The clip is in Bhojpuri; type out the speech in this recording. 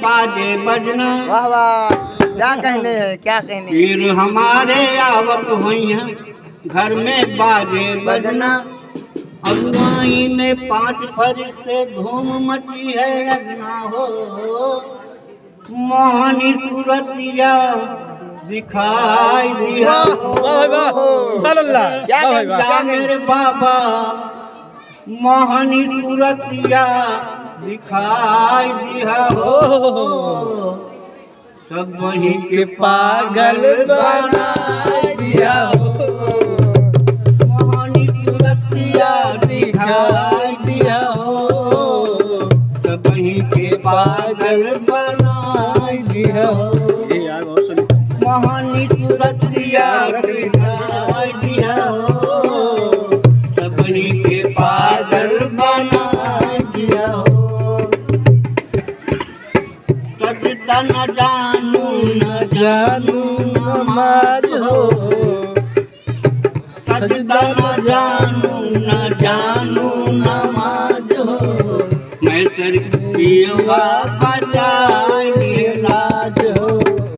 बाजे बजना। वाह वाह, क्या कहने हैं, क्या कहने हैं। पीर हमारे आवत हुई हैं घर में बाजे बजना। अगुवाई में 5 फरिश्ते धूम मची है अगना हो। मोहनी सूरतिया दिखाई दिया हो। क्या मेरे बाबा मोहनी सूरतिया दिखाई दिया हो। सब वहीं के पागल बना दिया हो। मोहनी सूरतिया दिखाई दिया हो। सब वहीं के पागल बना दिया हो। मोहनी सूरतिया दिखाई दिया हो। सब वहीं के पागल बना दिया हो। सजदा न जानू नमाज हो। सजदा न जानू नमाज हो। मैं तेरी पियवा बजा